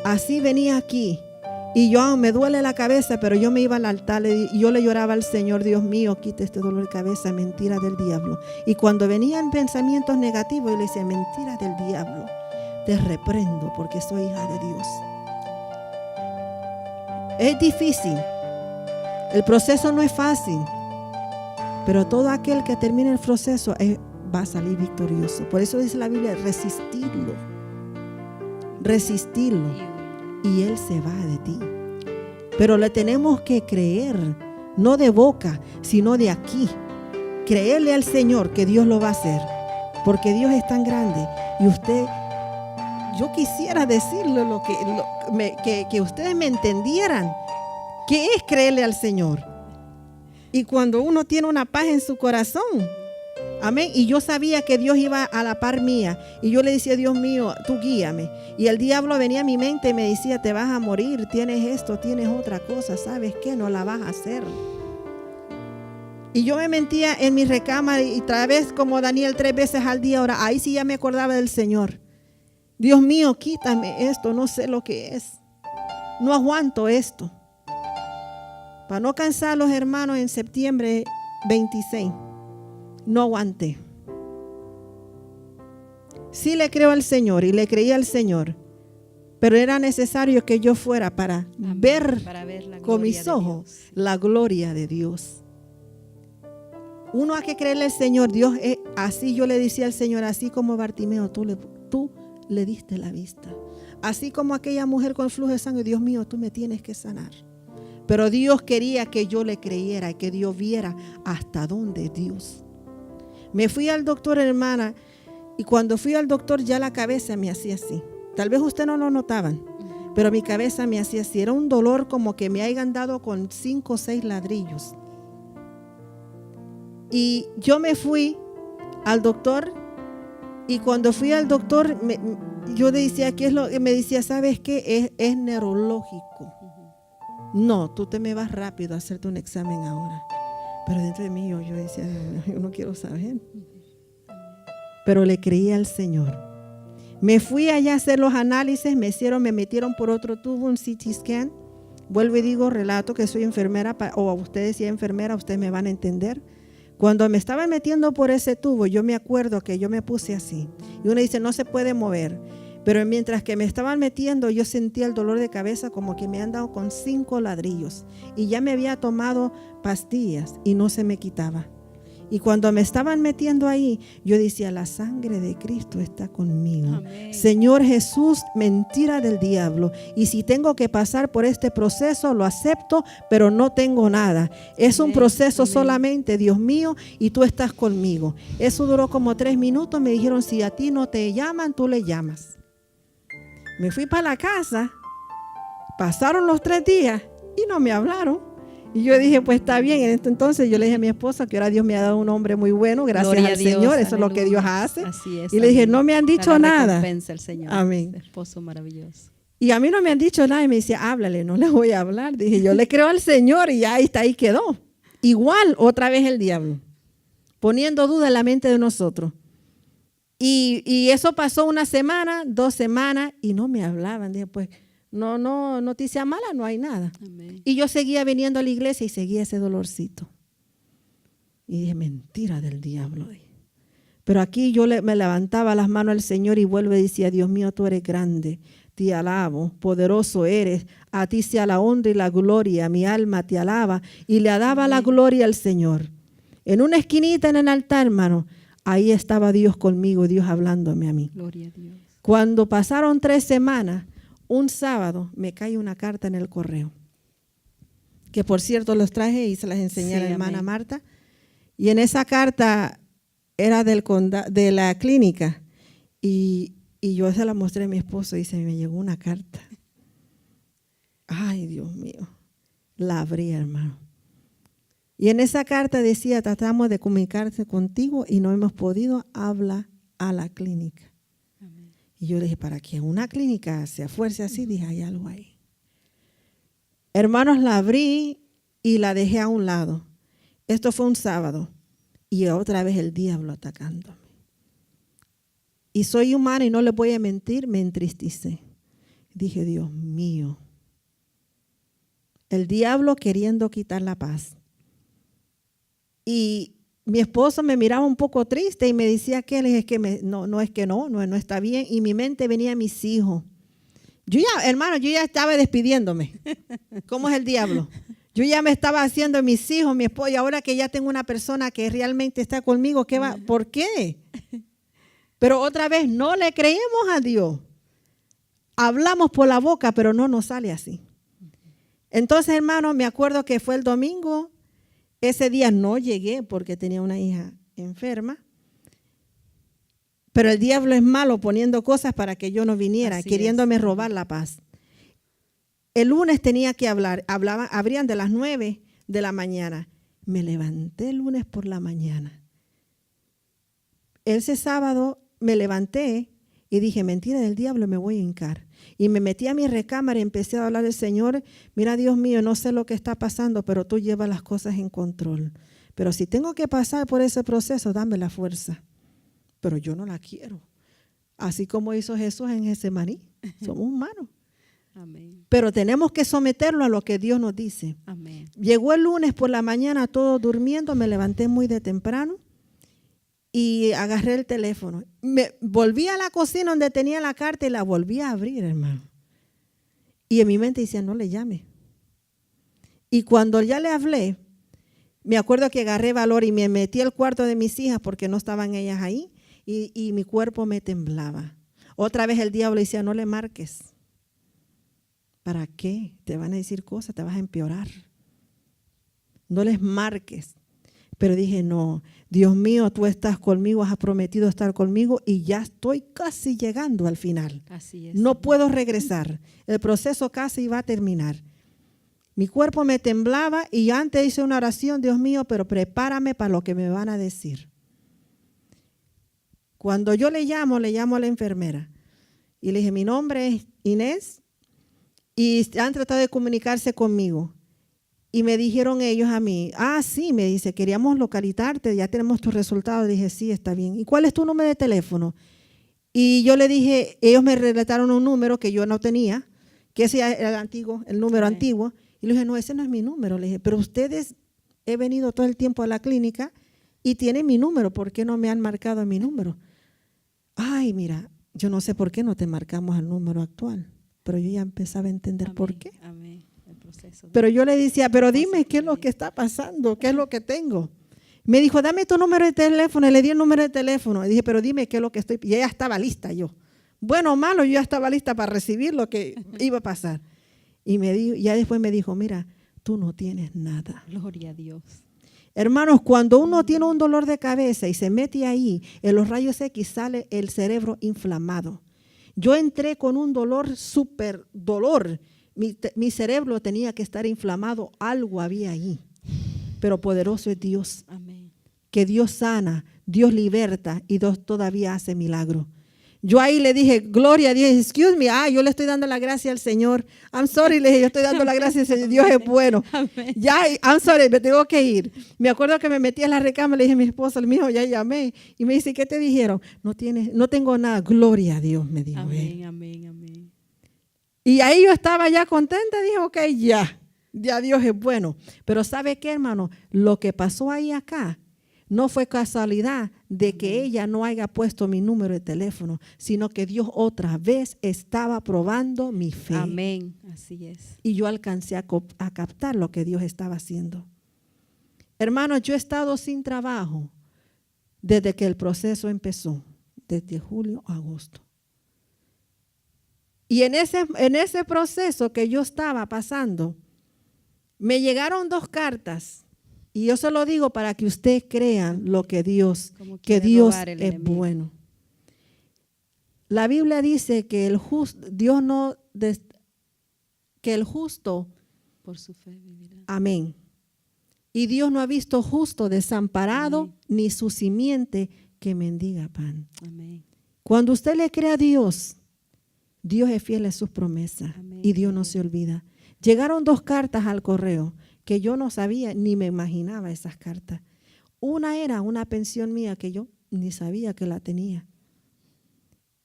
Así venía aquí. Y yo, me duele la cabeza, pero yo me iba al altar y yo le lloraba al Señor, Dios mío, quita este dolor de cabeza, mentira del diablo. Y cuando venían pensamientos negativos, yo le decía, mentira del diablo, te reprendo porque soy hija de Dios. Es difícil, el proceso no es fácil, pero todo aquel que termine el proceso va a salir victorioso. Por eso dice la Biblia, resistirlo. Y Él se va de ti. Pero le tenemos que creer, no de boca, sino de aquí. Creerle al Señor que Dios lo va a hacer. Porque Dios es tan grande. Y yo quisiera decirle que ustedes me entendieran. ¿Qué es creerle al Señor? Y cuando uno tiene una paz en su corazón, amén. Y yo sabía que Dios iba a la par mía. Y yo le decía, Dios mío, tú guíame. Y el diablo venía a mi mente y me decía, te vas a morir, tienes esto, tienes otra cosa. ¿Sabes qué? No la vas a hacer. Y yo me mentía en mi recámara y otra vez como Daniel 3 veces al día. Ahora, ahí sí ya me acordaba del Señor. Dios mío, quítame esto, no sé lo que es. No aguanto esto. Para no cansar a los hermanos, en septiembre 26. No aguanté. Sí le creo al Señor y le creí al Señor, pero era necesario que yo fuera para ver con mis ojos la gloria de Dios. Uno hay que creerle al Señor. Dios es así. Yo le decía al Señor, así como Bartimeo, tú le diste la vista. Así como aquella mujer con flujo de sangre, Dios mío, tú me tienes que sanar. Pero Dios quería que yo le creyera y que Dios viera hasta dónde Dios. Me fui al doctor, hermana, y cuando fui al doctor ya la cabeza me hacía así. Tal vez ustedes no lo notaban, pero mi cabeza me hacía así. Era un dolor como que me hayan dado con 5 o 6 ladrillos. Y yo me fui al doctor y cuando fui al doctor yo decía, ¿qué es lo que me decía? ¿Sabes qué? Es neurológico. No, tú te me vas rápido a hacerte un examen ahora. Pero dentro de mí yo decía, yo no quiero saber. Pero le creí al Señor. Me fui allá a hacer los análisis, me metieron por otro tubo, un CT scan. Vuelvo y digo, relato que soy enfermera, o a ustedes si es enfermera, ustedes me van a entender. Cuando me estaban metiendo por ese tubo, yo me acuerdo que yo me puse así. Y uno dice, no se puede mover. Pero mientras que me estaban metiendo, yo sentía el dolor de cabeza como que me han dado con 5 ladrillos. Y ya me había tomado pastillas y no se me quitaba. Y cuando me estaban metiendo ahí, yo decía, la sangre de Cristo está conmigo. Amén. Señor Jesús, mentira del diablo. Y si tengo que pasar por este proceso, lo acepto, pero no tengo nada. Es un proceso solamente, Dios mío, y tú estás conmigo. Eso duró como 3 minutos. Me dijeron, si a ti no te llaman, tú le llamas. Me fui para la casa, pasaron los 3 días y no me hablaron. Y yo dije, pues está bien. Entonces yo le dije a mi esposa que ahora Dios me ha dado un hombre muy bueno, gracias al Señor. Eso es lo que Dios hace. Así es. Y le dije, no me han dicho nada. Recompensa el Señor. Amén. Esposo maravilloso. Y a mí no me han dicho nada y me decía, háblale, no le voy a hablar. Dije, yo le creo al Señor y ya ahí quedó. Igual, otra vez el diablo, poniendo duda en la mente de nosotros. Y eso pasó 1 semana, 2 semanas y no me hablaban. Dije, pues, no, noticia mala, no hay nada. Amén. Y yo seguía viniendo a la iglesia y seguía ese dolorcito. Y dije, mentira del diablo. Pero aquí yo me levantaba las manos al Señor y vuelvo y decía, Dios mío, tú eres grande, te alabo, poderoso eres, a ti sea la honra y la gloria, mi alma te alaba. Y le daba la gloria al Señor. En una esquinita en el altar, hermano, ahí estaba Dios conmigo, Dios hablándome a mí. Gloria a Dios. Cuando pasaron 3 semanas, un sábado me cae una carta en el correo, que por cierto los traje y se las enseñé a la hermana Marta. Y en esa carta era de la clínica y yo se la mostré a mi esposo y dice, me llegó una carta. Ay, Dios mío, la abrí, hermano. Y en esa carta decía, tratamos de comunicarse contigo y no hemos podido hablar a la clínica. Amén. Y yo le dije, para que una clínica se esfuerce así, dije, hay algo ahí. Hermanos, la abrí y la dejé a un lado. Esto fue un sábado y otra vez el diablo atacándome. Y soy humana y no les voy a mentir, me entristecé. Dije, Dios mío, el diablo queriendo quitar la paz. Y mi esposo me miraba un poco triste y me decía que le dije que no está bien. Y mi mente venía a mis hijos. Yo ya estaba despidiéndome. ¿Cómo es el diablo? Yo ya me estaba haciendo mis hijos, mi esposo, y ahora que ya tengo una persona que realmente está conmigo, ¿por qué? Pero otra vez, no le creemos a Dios. Hablamos por la boca, pero no nos sale así. Entonces, hermano, me acuerdo que fue el domingo. Ese día no llegué porque tenía una hija enferma. Pero el diablo es malo poniendo cosas para que yo no viniera, queriéndome robar la paz. El lunes tenía que hablar. Abrían de las 9 de la mañana. Me levanté el lunes por la mañana. Ese sábado me levanté y dije, mentira del diablo, me voy a hincar. Y me metí a mi recámara y empecé a hablar al Señor. Mira, Dios mío, no sé lo que está pasando, pero tú llevas las cosas en control. Pero si tengo que pasar por ese proceso, dame la fuerza. Pero yo no la quiero. Así como hizo Jesús en Getsemaní. Somos humanos. Amén. Pero tenemos que someterlo a lo que Dios nos dice. Amén. Llegó el lunes por la mañana, todo durmiendo, me levanté muy de temprano y agarré el teléfono. Me volví a la cocina donde tenía la carta y la volví a abrir, hermano. Y en mi mente decía, no le llame. Y cuando ya le hablé, me acuerdo que agarré valor y me metí al cuarto de mis hijas porque no estaban ellas ahí y mi cuerpo me temblaba. Otra vez el diablo decía, no le marques. ¿Para qué? Te van a decir cosas, te vas a empeorar. No les marques. Pero dije, no, Dios mío, tú estás conmigo, has prometido estar conmigo y ya estoy casi llegando al final. Así es. No puedo regresar. El proceso casi va a terminar. Mi cuerpo me temblaba y antes hice una oración, Dios mío, pero prepárame para lo que me van a decir. Cuando yo le llamo a la enfermera y le dije, mi nombre es Inés y han tratado de comunicarse conmigo. Y me dijeron ellos a mí, sí, me dice, queríamos localizarte, ya tenemos tus resultados. Dije, sí, está bien. ¿Y cuál es tu número de teléfono? Y yo le dije, ellos me relataron un número que yo no tenía, que ese era el antiguo, el número antiguo. Y le dije, no, ese no es mi número. Le dije, pero ustedes he venido todo el tiempo a la clínica y tienen mi número, ¿por qué no me han marcado mi número? Ay, mira, yo no sé por qué no te marcamos el número actual, pero yo ya empezaba a entender por qué. Amén. Pero yo le decía, pero dime qué es lo que está pasando, qué es lo que tengo. Me dijo, dame tu número de teléfono. Y le di el número de teléfono. Y dije, pero dime qué es lo que estoy. Y ella estaba lista yo. Bueno o malo, yo ya estaba lista para recibir lo que iba a pasar. Y ya después me dijo, mira, tú no tienes nada. Gloria a Dios. Hermanos, cuando uno tiene un dolor de cabeza y se mete ahí, en los rayos X sale el cerebro inflamado. Yo entré con un dolor, súper dolor. Mi cerebro tenía que estar inflamado, algo había ahí. Pero poderoso es Dios. Amén. Que Dios sana, Dios liberta y Dios todavía hace milagro. Yo ahí le dije, gloria a Dios, excuse me, yo le estoy dando la gracia al Señor. I'm sorry, le dije, yo estoy dando la gracia al Señor, Dios es bueno. Ya, I'm sorry, me tengo que ir. Me acuerdo que me metí en la recámara, le dije a mi esposo, el mío, ya llamé. Y me dice, ¿qué te dijeron? No tengo nada, gloria a Dios, me dijo él. Amén, amén. Y ahí yo estaba ya contenta, dije, ok, ya Dios es bueno. Pero ¿sabe qué, hermano? Lo que pasó ahí acá no fue casualidad de que ella no haya puesto mi número de teléfono, sino que Dios otra vez estaba probando mi fe. Amén, así es. Y yo alcancé a captar lo que Dios estaba haciendo. Hermanos, yo he estado sin trabajo desde que el proceso empezó, desde julio a agosto. Y en ese proceso que yo estaba pasando, me llegaron 2 cartas. Y yo se lo digo para que ustedes crean lo que Dios es bueno. La Biblia dice que el justo por su fe vivirá. Amén. Y Dios no ha visto justo desamparado, amén, ni su simiente que mendiga pan. Amén. Cuando usted le cree a Dios, Dios es fiel a sus promesas, amén, y Dios no se olvida. Llegaron 2 cartas al correo que yo no sabía ni me imaginaba esas cartas. Una era una pensión mía que yo ni sabía que la tenía.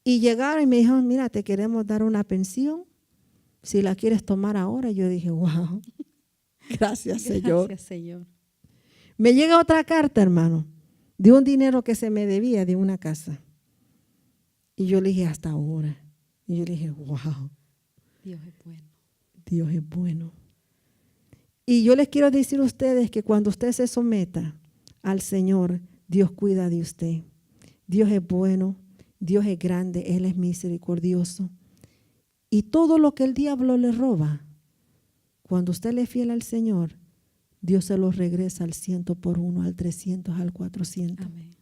Y llegaron y me dijeron, mira, te queremos dar una pensión, si la quieres tomar ahora. Yo dije, wow, gracias Señor. Gracias Señor. Me llega otra carta, hermano, de un dinero que se me debía de una casa. Y yo le dije, hasta ahora. Y yo le dije, wow. Dios es bueno. Dios es bueno. Y yo les quiero decir a ustedes que cuando usted se someta al Señor, Dios cuida de usted. Dios es bueno, Dios es grande, Él es misericordioso. Y todo lo que el diablo le roba, cuando usted le es fiel al Señor, Dios se lo regresa al 100 por 1, al 300, al 400. Amén.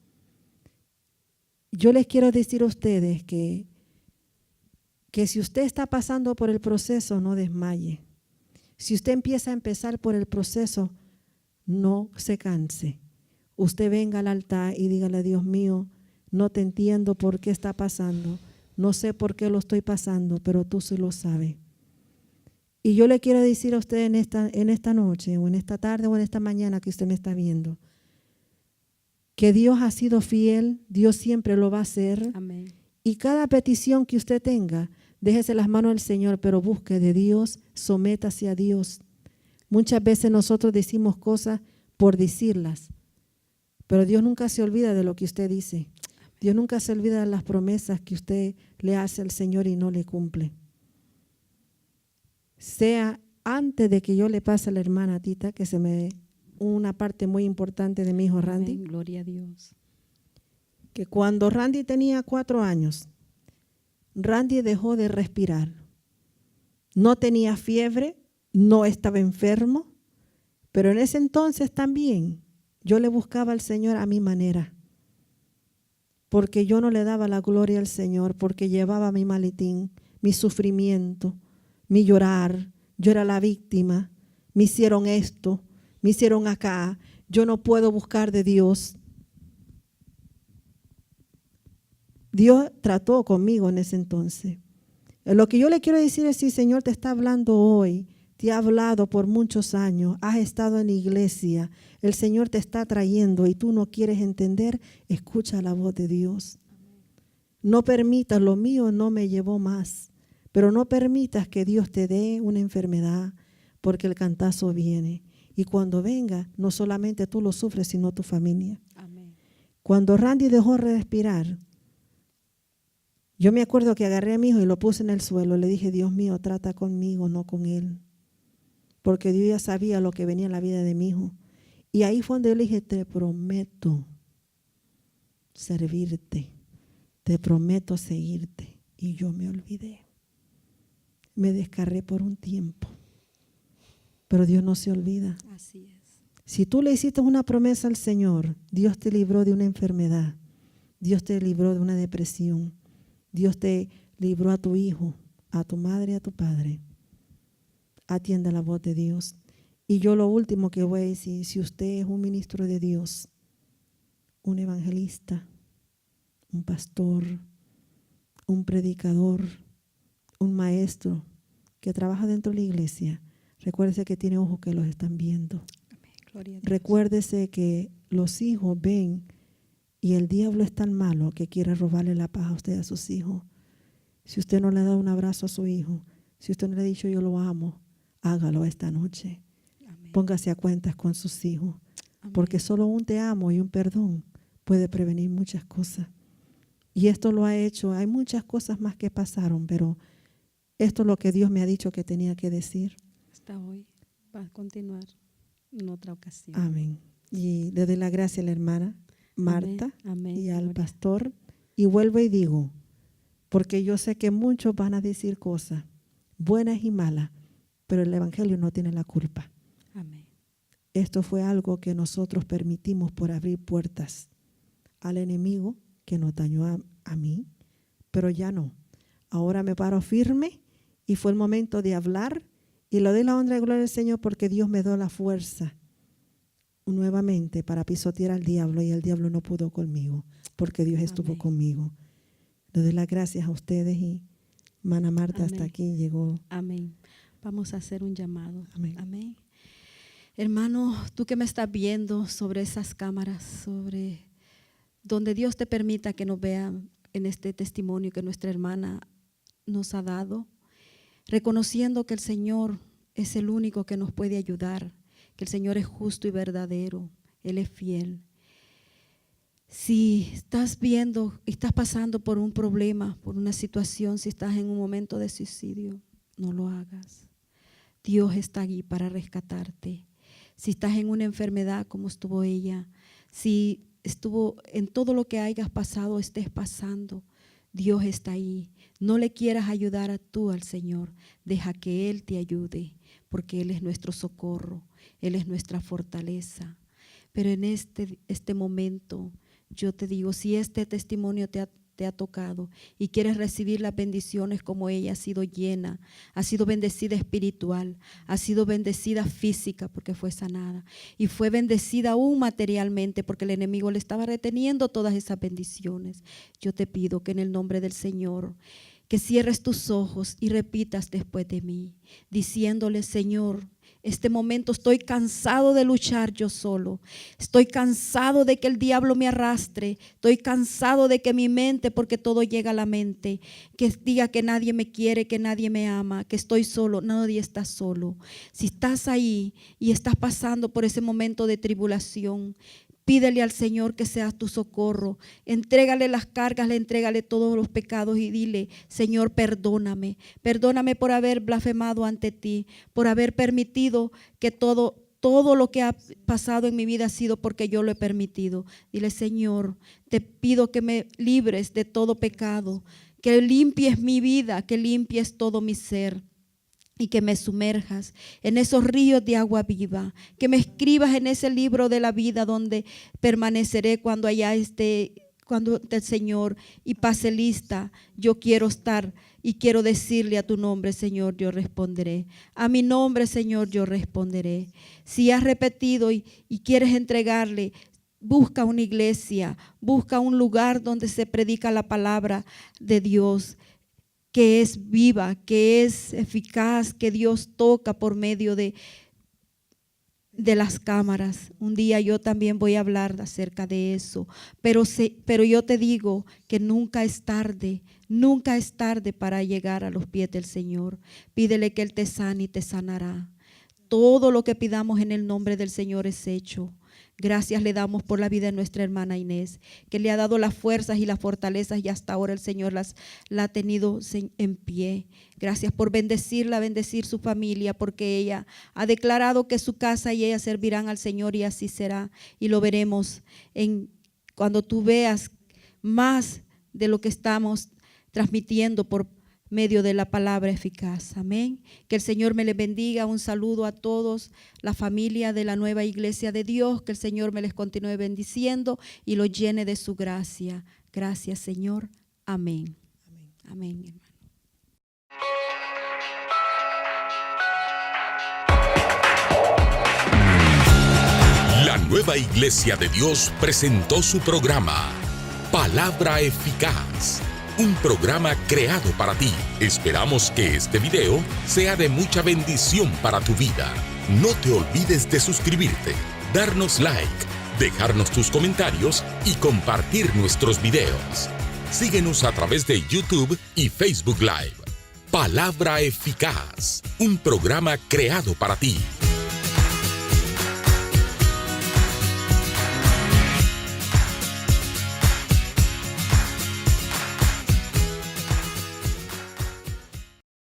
Yo les quiero decir a ustedes que si usted está pasando por el proceso, no desmaye. Si usted empieza por el proceso, no se canse. Usted venga al altar y dígale, Dios mío, no te entiendo por qué está pasando. No sé por qué lo estoy pasando, pero tú sí lo sabes. Y yo le quiero decir a usted en esta noche, o en esta tarde, o en esta mañana que usted me está viendo, que Dios ha sido fiel, Dios siempre lo va a hacer. Amén. Y cada petición que usted tenga, déjese las manos del Señor, pero busque de Dios, sométase a Dios. Muchas veces nosotros decimos cosas por decirlas, pero Dios nunca se olvida de lo que usted dice. Dios nunca se olvida de las promesas que usted le hace al Señor y no le cumple. Sea antes de que yo le pase a la hermana Tita, que se me una parte muy importante de mi hijo Randy. Amén, gloria a Dios. Que cuando Randy tenía 4 años, Randy dejó de respirar. No tenía fiebre, no estaba enfermo, pero en ese entonces también yo le buscaba al Señor a mi manera, porque yo no le daba la gloria al Señor, porque llevaba mi maletín, mi sufrimiento, mi llorar. Yo era la víctima, me hicieron esto, me hicieron acá, yo no puedo buscar de Dios. Dios trató conmigo en ese entonces. Lo que yo le quiero decir es, si el Señor te está hablando hoy, te ha hablado por muchos años, has estado en la iglesia, el Señor te está trayendo y tú no quieres entender, escucha la voz de Dios. No permitas, lo mío no me llevó más, pero no permitas que Dios te dé una enfermedad, porque el cantazo viene. Y cuando venga, no solamente tú lo sufres, sino tu familia. Amén. Cuando Randy dejó de respirar, yo me acuerdo que agarré a mi hijo y lo puse en el suelo. Le dije, Dios mío, trata conmigo, no con él. Porque Dios ya sabía lo que venía en la vida de mi hijo. Y ahí fue donde yo le dije, te prometo servirte. Te prometo seguirte. Y yo me olvidé. Me descarré por un tiempo. Pero Dios no se olvida. Así es. Si tú le hiciste una promesa al Señor, Dios te libró de una enfermedad. Dios te libró de una depresión. Dios te libró a tu hijo, a tu madre, a tu padre. Atienda la voz de Dios. Y yo lo último que voy a decir, si usted es un ministro de Dios, un evangelista, un pastor, un predicador, un maestro que trabaja dentro de la iglesia, recuérdese que tiene ojos que los están viendo. Amén. Gloria a Dios. Recuérdese que los hijos ven y el diablo es tan malo que quiere robarle la paz a usted y a sus hijos. Si usted no le da un abrazo a su hijo, si usted no le ha dicho yo lo amo, hágalo esta noche. Amén. Póngase a cuentas con sus hijos, Amén. porque solo un te amo y un perdón puede prevenir muchas cosas. Y esto lo ha hecho, hay muchas cosas más que pasaron, pero esto es lo que Dios me ha dicho que tenía que decir. Hasta hoy va a continuar en otra ocasión. Amén. Y le doy la gracia a la hermana Marta Amén. y al Gloria. pastor. Y vuelvo y digo, porque yo sé que muchos van a decir cosas buenas y malas, pero el evangelio no tiene la culpa. Amén. Esto fue algo que nosotros permitimos por abrir puertas al enemigo que nos dañó a mí, pero ya no. Ahora me paro firme y fue el momento de hablar y le doy la honra y gloria al Señor porque Dios me dio la fuerza nuevamente para pisotear al diablo y el diablo no pudo conmigo porque Dios estuvo Amén. conmigo. Le doy las gracias a ustedes y hermana Marta hasta Amén. aquí llegó. Amén. Vamos a hacer un llamado. Amén. Amén. Hermano, tú que me estás viendo sobre esas cámaras, sobre donde Dios te permita que nos vean en este testimonio que nuestra hermana nos ha dado, reconociendo que el Señor es el único que nos puede ayudar, que el Señor es justo y verdadero, Él es fiel. Si estás viendo, estás pasando por un problema, por una situación, si estás en un momento de suicidio, no lo hagas. Dios está allí para rescatarte. Si estás en una enfermedad como estuvo ella, si estuvo en todo lo que hayas pasado, estés pasando, Dios está ahí. No le quieras ayudar a tú al Señor, deja que Él te ayude, porque Él es nuestro socorro, Él es nuestra fortaleza. Pero en este momento, yo te digo, si este testimonio te ha tocado y quieres recibir las bendiciones como ella ha sido llena, ha sido bendecida espiritual, ha sido bendecida física porque fue sanada y fue bendecida aún materialmente porque el enemigo le estaba reteniendo todas esas bendiciones. Yo te pido que en el nombre del Señor, que cierres tus ojos y repitas después de mí, diciéndole: Señor, este momento estoy cansado de luchar yo solo. Estoy cansado de que el diablo me arrastre. Estoy cansado de que mi mente, porque todo llega a la mente, que diga que nadie me quiere, que nadie me ama, que estoy solo. Nadie está solo. Si estás ahí y estás pasando por ese momento de tribulación, pídele al Señor que sea tu socorro. Entrégale las cargas, entrégale todos los pecados y dile: Señor, perdóname. Perdóname por haber blasfemado ante ti, por haber permitido que todo lo que ha pasado en mi vida ha sido porque yo lo he permitido. Dile: Señor, te pido que me libres de todo pecado, que limpies mi vida, que limpies todo mi ser. Y que me sumerjas en esos ríos de agua viva, que me escribas en ese libro de la vida donde permaneceré cuando allá esté, cuando el Señor y pase lista. Yo quiero estar y quiero decirle a tu nombre, Señor, yo responderé. A mi nombre, Señor, yo responderé. Si has repetido y quieres entregarle, busca una iglesia, busca un lugar donde se predica la palabra de Dios, que es viva, que es eficaz, que Dios toca por medio de las cámaras. Un día yo también voy a hablar acerca de eso, pero yo te digo que nunca es tarde para llegar a los pies del Señor. Pídele que Él te sane y te sanará. Todo lo que pidamos en el nombre del Señor es hecho. Gracias le damos por la vida de nuestra hermana Inés, que le ha dado las fuerzas y las fortalezas y hasta ahora el Señor la ha tenido en pie. Gracias por bendecirla, bendecir su familia, porque ella ha declarado que su casa y ella servirán al Señor y así será. Y lo veremos cuando tú veas más de lo que estamos transmitiendo por medio de la palabra eficaz. Amén. Que el Señor me les bendiga. Un saludo a todos, la familia de la Nueva Iglesia de Dios. Que el Señor me les continúe bendiciendo y los llene de su gracia. Gracias, Señor. Amén. Amén, hermano. La Nueva Iglesia de Dios presentó su programa Palabra Eficaz, un programa creado para ti. Esperamos que este video sea de mucha bendición para tu vida. No te olvides de suscribirte, darnos like, dejarnos tus comentarios y compartir nuestros videos. Síguenos a través de YouTube y Facebook Live. Palabra Eficaz, un programa creado para ti.